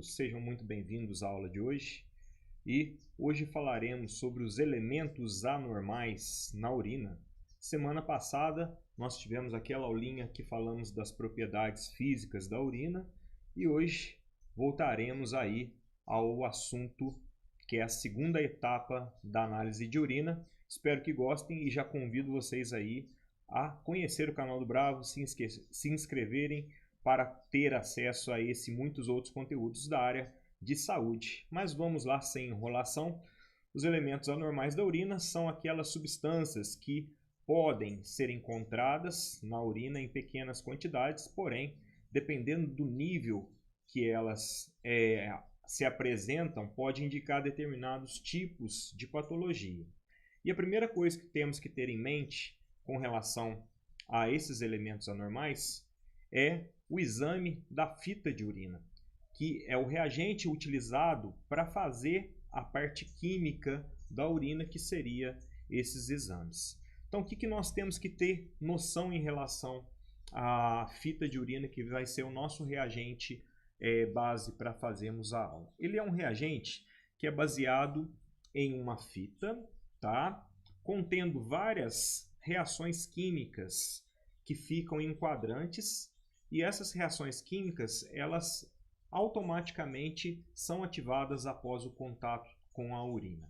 todos, sejam muito bem-vindos à aula de hoje. E hoje falaremos sobre os elementos anormais na urina. Semana passada nós tivemos aquela aulinha que falamos das propriedades físicas da urina e hoje voltaremos aí ao assunto que é a segunda etapa da análise de urina. Espero que gostem e já convido vocês aí a conhecer o canal do Bravo, se inscreverem para ter acesso a esse e muitos outros conteúdos da área de saúde. Mas vamos lá, sem enrolação. Os elementos anormais da urina são aquelas substâncias que podem ser encontradas na urina em pequenas quantidades, porém, dependendo do nível que elas se apresentam, pode indicar determinados tipos de patologia. E a primeira coisa que temos que ter em mente com relação a esses elementos anormais é o exame da fita de urina, que é o reagente utilizado para fazer a parte química da urina, que seria esses exames. Então, o que nós temos que ter noção em relação à fita de urina, que vai ser o nosso reagente base para fazermos a aula? Ele é um reagente que é baseado em uma fita, tá? Contendo várias reações químicas que ficam em quadrantes, e essas reações químicas, elas automaticamente são ativadas após o contato com a urina,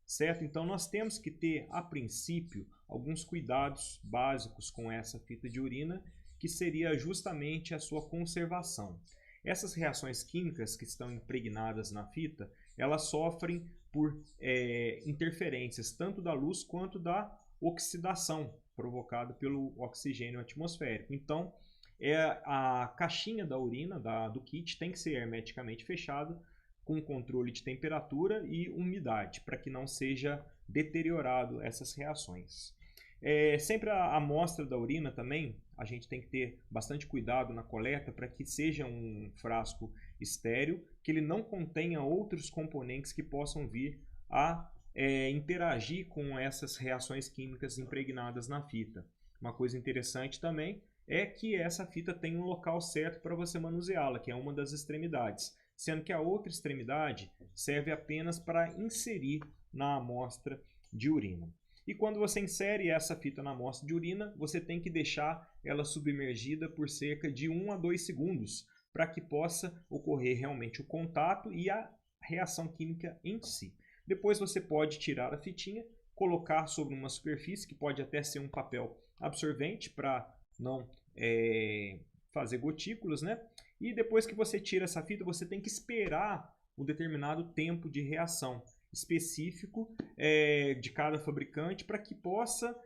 certo? Então nós temos que ter, a princípio, alguns cuidados básicos com essa fita de urina, que seria justamente a sua conservação. Essas reações químicas que estão impregnadas na fita, elas sofrem por interferências tanto da luz quanto da oxidação provocada pelo oxigênio atmosférico. Então, a caixinha da urina, do kit, tem que ser hermeticamente fechada, com controle de temperatura e umidade, para que não seja deteriorado essas reações. Sempre a amostra da urina também, a gente tem que ter bastante cuidado na coleta para que seja um frasco estéril, que ele não contenha outros componentes que possam vir a interagir com essas reações químicas impregnadas na fita. Uma coisa interessante também é que essa fita tem um local certo para você manuseá-la, que é uma das extremidades, sendo que a outra extremidade serve apenas para inserir na amostra de urina. E quando você insere essa fita na amostra de urina, você tem que deixar ela submergida por cerca de 1 a 2 segundos, para que possa ocorrer realmente o contato e a reação química em si. Depois você pode tirar a fitinha, colocar sobre uma superfície, que pode até ser um papel absorvente para não fazer gotículas, né? E depois que você tira essa fita, você tem que esperar um determinado tempo de reação específico de cada fabricante, para que possa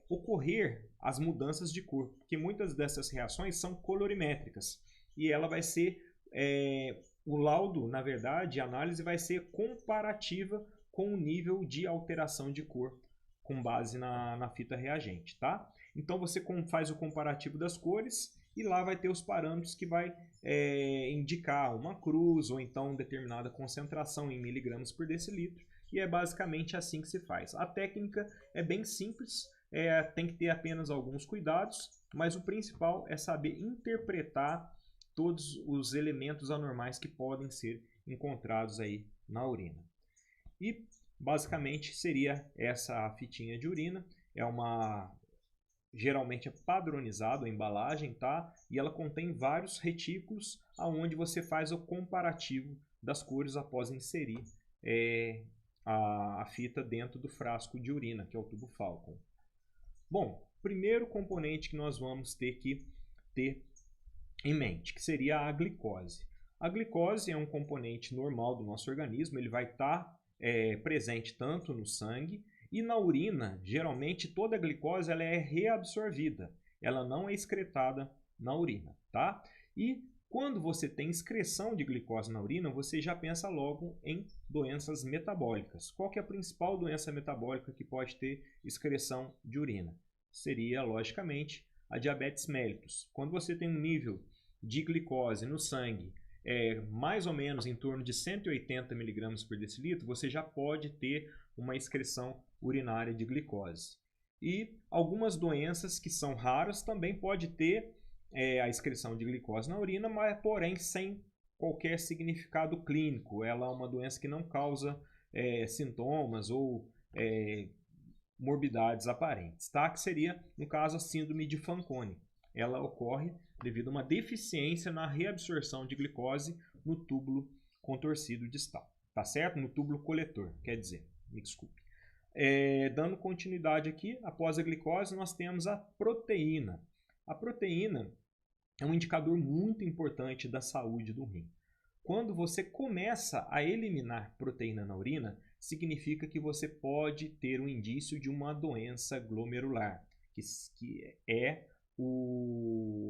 ocorrer as mudanças de cor, porque muitas dessas reações são colorimétricas e ela vai ser o laudo, na verdade, a análise vai ser comparativa com o nível de alteração de cor com base na fita reagente, tá? Então você faz o comparativo das cores e lá vai ter os parâmetros que vai indicar uma cruz ou então determinada concentração em miligramas por decilitro, e é basicamente assim que se faz. A técnica é bem simples, tem que ter apenas alguns cuidados, mas o principal é saber interpretar todos os elementos anormais que podem ser encontrados aí na urina. E basicamente seria essa a fitinha de urina, geralmente é padronizado a embalagem, tá? E ela contém vários retículos aonde você faz o comparativo das cores após inserir a fita dentro do frasco de urina, que é o tubo Falcon. Bom, primeiro componente que nós vamos ter que ter em mente, que seria a glicose. A glicose é um componente normal do nosso organismo, ele vai estar presente tanto no sangue e na urina. Geralmente toda a glicose ela é reabsorvida, ela não é excretada na urina, tá? E quando você tem excreção de glicose na urina, você já pensa logo em doenças metabólicas. Qual que é a principal doença metabólica que pode ter excreção de urina? Seria, logicamente, a diabetes mellitus. Quando você tem um nível de glicose no sangue mais ou menos em torno de 180 mg por decilitro, você já pode ter uma excreção urinária de glicose. E algumas doenças que são raras também pode ter a excreção de glicose na urina, mas porém sem qualquer significado clínico. Ela é uma doença que não causa sintomas ou morbidades aparentes, tá? Que seria, no caso, a síndrome de Fanconi. Ela ocorre devido a uma deficiência na reabsorção de glicose no túbulo contorcido distal, tá certo? No túbulo coletor, quer dizer, me desculpe. Dando continuidade aqui, após a glicose, nós temos a proteína. A proteína é um indicador muito importante da saúde do rim. Quando você começa a eliminar proteína na urina, significa que você pode ter um indício de uma doença glomerular, que é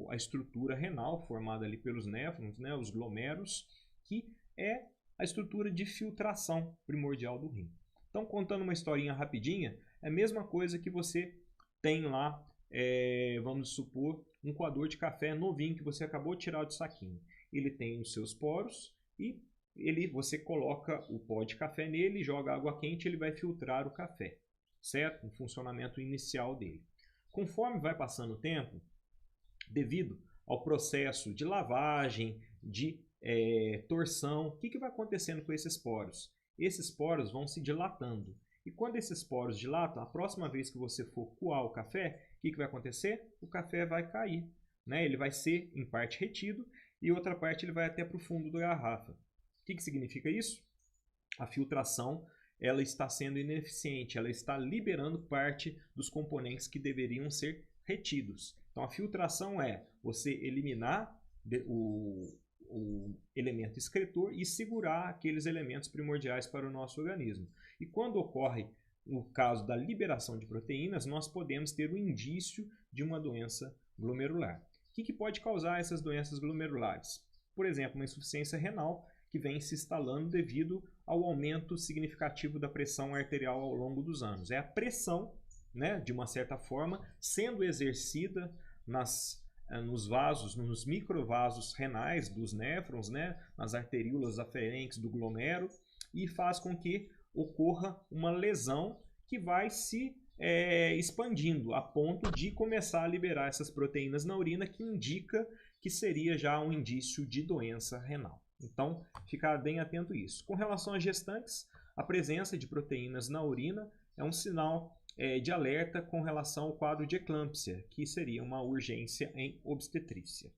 a estrutura renal formada ali pelos néfrons, né, os glomérulos, que é a estrutura de filtração primordial do rim. Então, contando uma historinha rapidinha, é a mesma coisa que você tem lá, vamos supor, um coador de café novinho que você acabou de tirar do saquinho. Ele tem os seus poros e você coloca o pó de café nele, joga água quente, ele vai filtrar o café, certo? O funcionamento inicial dele. Conforme vai passando o tempo, devido ao processo de lavagem, de torção, o que vai acontecendo com esses poros? Esses poros vão se dilatando. E quando esses poros dilatam, a próxima vez que você for coar o café, o que vai acontecer? O café vai cair, né? Ele vai ser em parte retido e outra parte ele vai até para o fundo da garrafa. O que significa isso? A filtração ela está sendo ineficiente, ela está liberando parte dos componentes que deveriam ser retidos. Então a filtração é você eliminar o elemento excretor e segurar aqueles elementos primordiais para o nosso organismo. E quando ocorre o caso da liberação de proteínas, nós podemos ter um indício de uma doença glomerular. O que pode causar essas doenças glomerulares? Por exemplo, uma insuficiência renal que vem se instalando devido ao aumento significativo da pressão arterial ao longo dos anos. É a pressão, né, de uma certa forma, sendo exercida nos vasos, nos microvasos renais dos néfrons, né, nas arteríolas aferentes do glomérulo, e faz com que ocorra uma lesão que vai se expandindo a ponto de começar a liberar essas proteínas na urina, que indica que seria já um indício de doença renal. Então, ficar bem atento a isso. Com relação às gestantes, a presença de proteínas na urina é um sinal de alerta com relação ao quadro de eclâmpsia, que seria uma urgência em obstetrícia.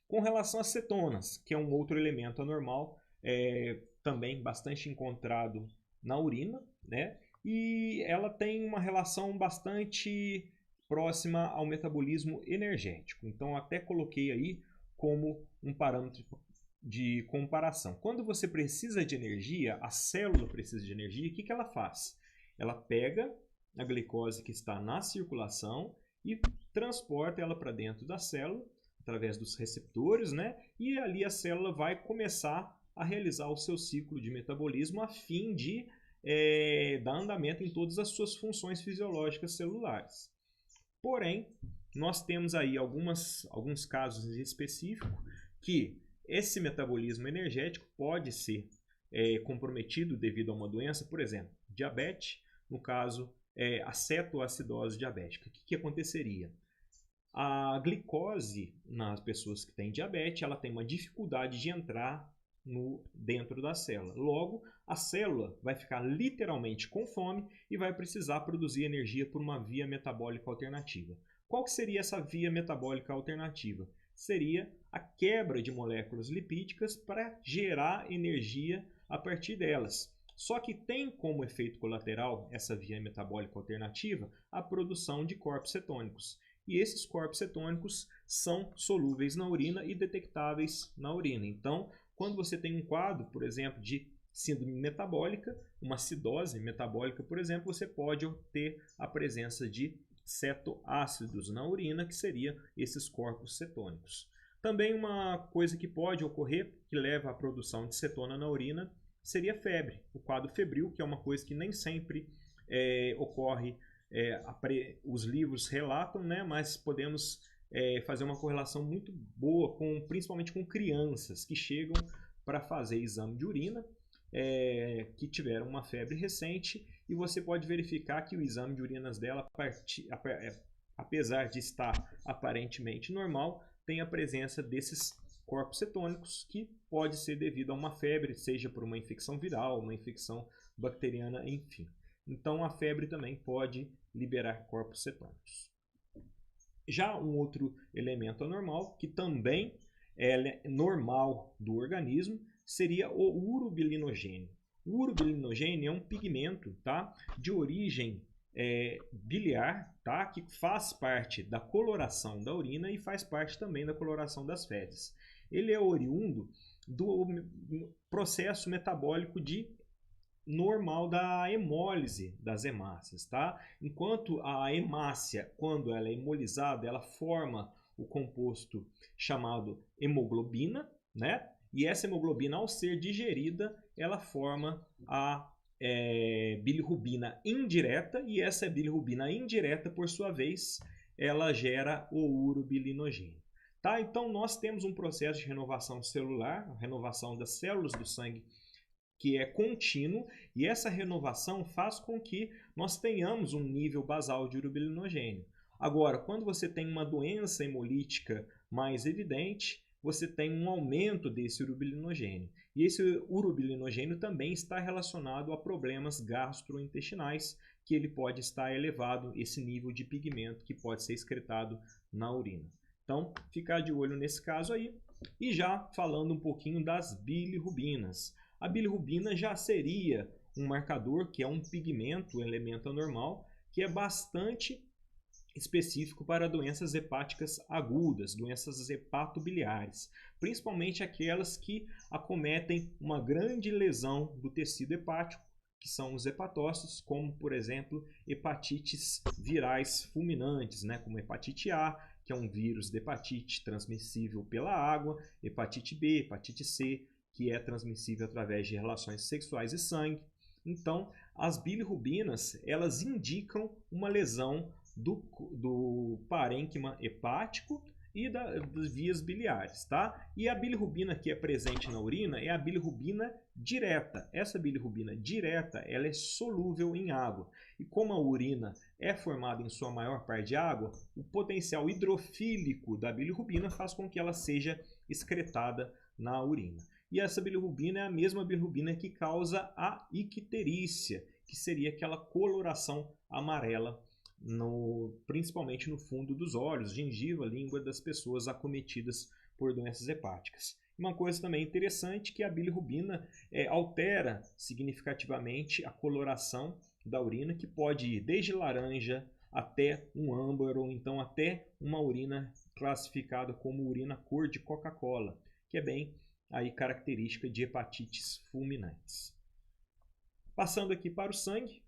Com relação às cetonas, que é um outro elemento anormal, também bastante encontrado na urina, né? E ela tem uma relação bastante próxima ao metabolismo energético. Então, até coloquei aí como um parâmetro de comparação. Quando você precisa de energia, a célula precisa de energia, o que ela faz? Ela pega a glicose que está na circulação e transporta ela para dentro da célula, através dos receptores, né? E ali a célula vai começar a realizar o seu ciclo de metabolismo a fim de dar andamento em todas as suas funções fisiológicas celulares. Porém, nós temos aí alguns casos em específico que esse metabolismo energético pode ser comprometido devido a uma doença, por exemplo, diabetes, no caso, a cetoacidose diabética. O que aconteceria? A glicose nas pessoas que têm diabetes, ela tem uma dificuldade de entrar dentro da célula. Logo, a célula vai ficar literalmente com fome e vai precisar produzir energia por uma via metabólica alternativa. Qual que seria essa via metabólica alternativa? Seria a quebra de moléculas lipídicas para gerar energia a partir delas. Só que tem como efeito colateral essa via metabólica alternativa a produção de corpos cetônicos. E esses corpos cetônicos são solúveis na urina e detectáveis na urina. Então, quando você tem um quadro, por exemplo, de síndrome metabólica, uma acidose metabólica, por exemplo, você pode ter a presença de cetoácidos na urina, que seriam esses corpos cetônicos. Também uma coisa que pode ocorrer, que leva à produção de cetona na urina, seria febre, o quadro febril, que é uma coisa que nem sempre ocorre, os livros relatam, né, mas podemos fazer uma correlação muito boa, principalmente com crianças que chegam para fazer exame de urina, que tiveram uma febre recente, e você pode verificar que o exame de urinas dela, apesar de estar aparentemente normal, tem a presença desses corpos cetônicos, que pode ser devido a uma febre, seja por uma infecção viral, uma infecção bacteriana, enfim. Então a febre também pode liberar corpos cetônicos. Já um outro elemento anormal, que também é normal do organismo, seria o urobilinogênio. O urobilinogênio é um pigmento, tá, de origem biliar, tá, que faz parte da coloração da urina e faz parte também da coloração das fezes. Ele é oriundo do processo metabólico normal da hemólise das hemácias, tá? Enquanto a hemácia, quando ela é hemolizada, ela forma o composto chamado hemoglobina, né? E essa hemoglobina, ao ser digerida, ela forma a bilirrubina indireta, e essa bilirrubina indireta, por sua vez, ela gera o urobilinogênio. Tá? Então, nós temos um processo de renovação celular, renovação das células do sangue, que é contínuo, e essa renovação faz com que nós tenhamos um nível basal de urobilinogênio. Agora, quando você tem uma doença hemolítica mais evidente, você tem um aumento desse urobilinogênio. E esse urobilinogênio também está relacionado a problemas gastrointestinais, que ele pode estar elevado, esse nível de pigmento que pode ser excretado na urina. Então, ficar de olho nesse caso aí. E já falando um pouquinho das bilirrubinas. A bilirrubina já seria um marcador, que é um pigmento, um elemento anormal, que é bastante específico para doenças hepáticas agudas, doenças hepatobiliares, principalmente aquelas que acometem uma grande lesão do tecido hepático, que são os hepatócitos, como, por exemplo, hepatites virais fulminantes, né? Como hepatite A, que é um vírus de hepatite transmissível pela água, hepatite B, hepatite C, que é transmissível através de relações sexuais e sangue. Então, as bilirrubinas, elas indicam uma lesão do parênquima hepático e das vias biliares, tá? E a bilirrubina que é presente na urina é a bilirrubina direta. Essa bilirrubina direta, ela é solúvel em água. E como a urina é formada em sua maior parte de água, o potencial hidrofílico da bilirrubina faz com que ela seja excretada na urina. E essa bilirrubina é a mesma bilirrubina que causa a icterícia, que seria aquela coloração amarela, principalmente no fundo dos olhos, gengiva, língua das pessoas acometidas por doenças hepáticas. Uma coisa também interessante é que a bilirrubina altera significativamente a coloração da urina, que pode ir desde laranja até um âmbar, ou então até uma urina classificada como urina cor de Coca-Cola, que é bem aí característica de hepatites fulminantes. Passando aqui para o sangue.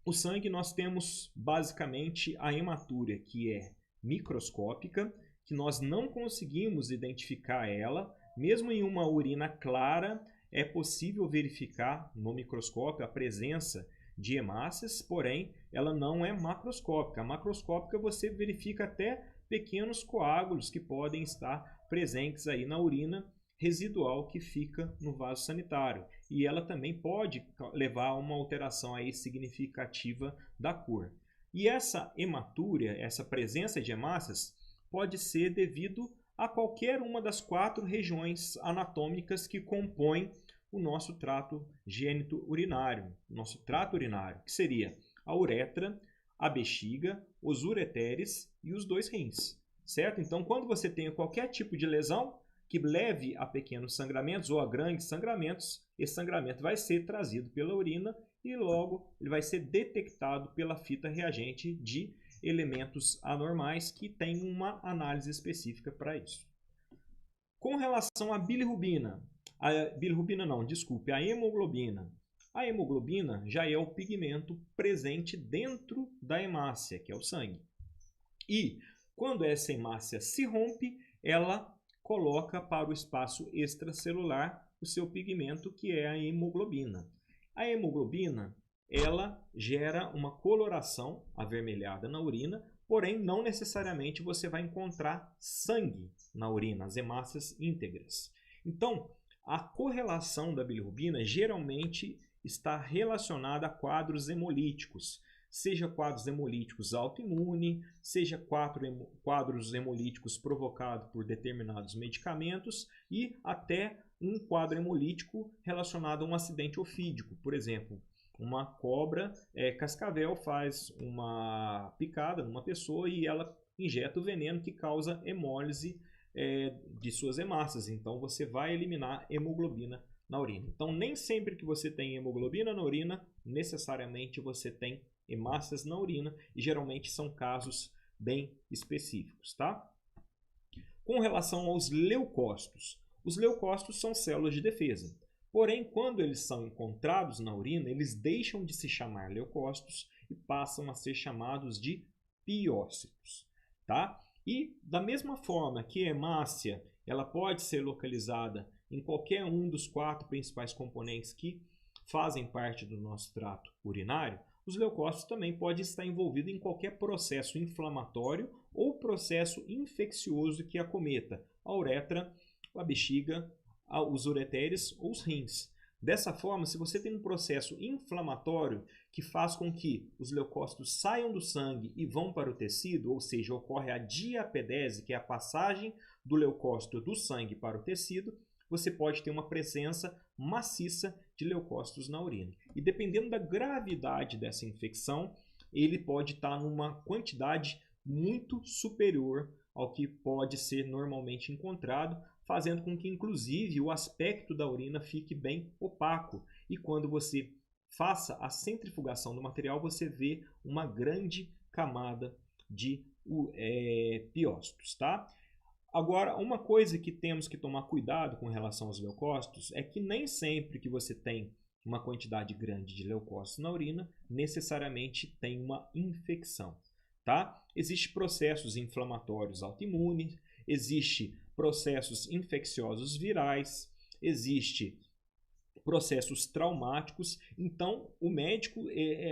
O sangue nós temos basicamente a hematúria, que é microscópica, que nós não conseguimos identificar ela, mesmo em uma urina clara, é possível verificar no microscópio a presença de hemácias, porém ela não é macroscópica. A macroscópica você verifica até pequenos coágulos que podem estar presentes aí na urina residual que fica no vaso sanitário, e ela também pode levar a uma alteração aí significativa da cor. E essa hematúria, essa presença de hemácias, pode ser devido a qualquer uma das 4 regiões anatômicas que compõem o nosso trato gênito-urinário, nosso trato urinário, que seria a uretra, a bexiga, os ureteres e os 2 rins, certo? Então, quando você tem qualquer tipo de lesão que leve a pequenos sangramentos ou a grandes sangramentos, esse sangramento vai ser trazido pela urina e logo ele vai ser detectado pela fita reagente de elementos anormais, que tem uma análise específica para isso. Com relação à bilirrubina, a hemoglobina. A hemoglobina já é o pigmento presente dentro da hemácia, que é o sangue. E quando essa hemácia se rompe, ela coloca para o espaço extracelular o seu pigmento, que é a hemoglobina. A hemoglobina, ela gera uma coloração avermelhada na urina, porém não necessariamente você vai encontrar sangue na urina, as hemácias íntegras. Então, a correlação da bilirrubina geralmente está relacionada a quadros hemolíticos, seja quadros hemolíticos autoimune, seja quadros hemolíticos provocados por determinados medicamentos e até um quadro hemolítico relacionado a um acidente ofídico. Por exemplo, uma cobra cascavel faz uma picada numa pessoa e ela injeta o veneno que causa hemólise de suas hemácias. Então você vai eliminar hemoglobina na urina. Então nem sempre que você tem hemoglobina na urina, necessariamente você tem hemácias na urina, e geralmente são casos bem específicos, tá? Com relação aos leucócitos, os leucócitos são células de defesa. Porém, quando eles são encontrados na urina, eles deixam de se chamar leucócitos e passam a ser chamados de piócitos, tá? E da mesma forma que a hemácia, ela pode ser localizada em qualquer um dos 4 principais componentes que fazem parte do nosso trato urinário, os leucócitos também podem estar envolvidos em qualquer processo inflamatório ou processo infeccioso que acometa a uretra, a bexiga, os ureteres ou os rins. Dessa forma, se você tem um processo inflamatório que faz com que os leucócitos saiam do sangue e vão para o tecido, ou seja, ocorre a diapedese, que é a passagem do leucócito do sangue para o tecido, você pode ter uma presença maciça de leucócitos na urina. E dependendo da gravidade dessa infecção, ele pode estar numa quantidade muito superior ao que pode ser normalmente encontrado, fazendo com que, inclusive, o aspecto da urina fique bem opaco. E quando você faça a centrifugação do material, você vê uma grande camada de piócitos, tá? Agora, uma coisa que temos que tomar cuidado com relação aos leucócitos é que nem sempre que você tem uma quantidade grande de leucócitos na urina, necessariamente tem uma infecção, tá? Existem processos inflamatórios autoimunes, existem processos infecciosos virais, existem processos traumáticos. Então, o médico,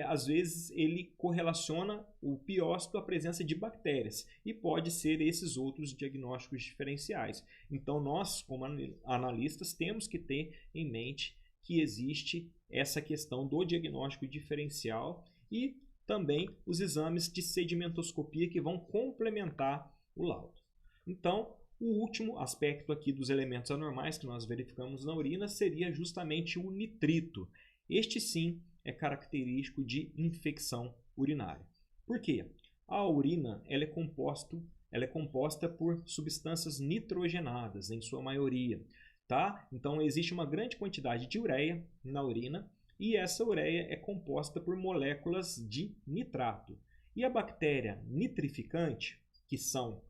às vezes, ele correlaciona o piócito à presença de bactérias e pode ser esses outros diagnósticos diferenciais. Então, nós, como analistas, temos que ter em mente que existe essa questão do diagnóstico diferencial e também os exames de sedimentoscopia que vão complementar o laudo. Então, o último aspecto aqui dos elementos anormais que nós verificamos na urina seria justamente o nitrito. Este sim é característico de infecção urinária. Por quê? A urina ela é composta por substâncias nitrogenadas, em sua maioria, tá? Então existe uma grande quantidade de ureia na urina e essa ureia é composta por moléculas de nitrato. E a bactéria nitrificante, que são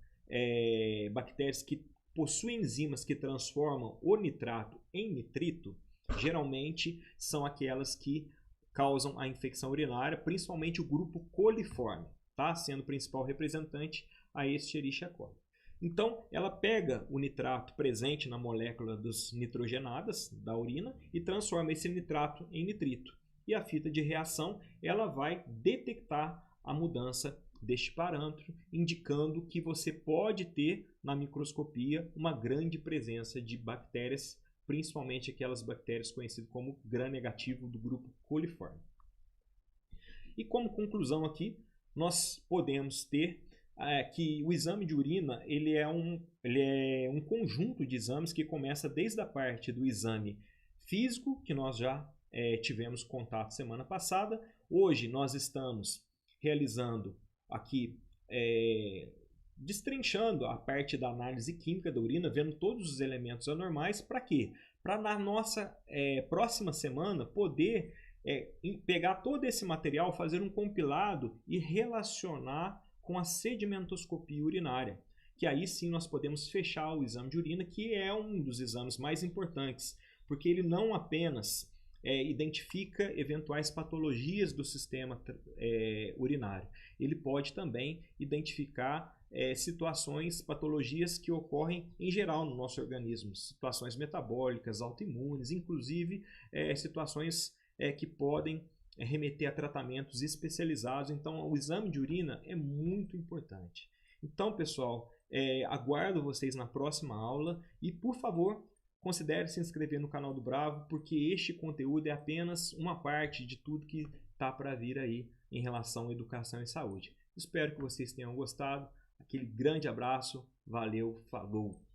bactérias que possuem enzimas que transformam o nitrato em nitrito, geralmente são aquelas que causam a infecção urinária, principalmente o grupo coliforme, tá? Sendo o principal representante a Escherichia coli. Então, ela pega o nitrato presente na molécula dos nitrogenadas da urina e transforma esse nitrato em nitrito. E a fita de reação ela vai detectar a mudança deste parâmetro, indicando que você pode ter na microscopia uma grande presença de bactérias, principalmente aquelas bactérias conhecidas como gram-negativo do grupo coliforme. E como conclusão aqui, nós podemos ter que o exame de urina ele é um conjunto de exames que começa desde a parte do exame físico, que nós já tivemos contato semana passada. Hoje nós estamos realizando aqui, destrinchando a parte da análise química da urina, vendo todos os elementos anormais. Para quê? Para na nossa próxima semana poder pegar todo esse material, fazer um compilado e relacionar com a sedimentoscopia urinária, que aí sim nós podemos fechar o exame de urina, que é um dos exames mais importantes, porque ele não apenas identifica eventuais patologias do sistema urinário, ele pode também identificar situações, patologias que ocorrem em geral no nosso organismo, situações metabólicas, autoimunes, inclusive situações que podem remeter a tratamentos especializados. Então, o exame de urina é muito importante. Então, pessoal, aguardo vocês na próxima aula e, por favor, considere se inscrever no canal do Bravo, porque este conteúdo é apenas uma parte de tudo que está para vir aí em relação à educação e saúde. Espero que vocês tenham gostado. Aquele grande abraço, valeu, falou!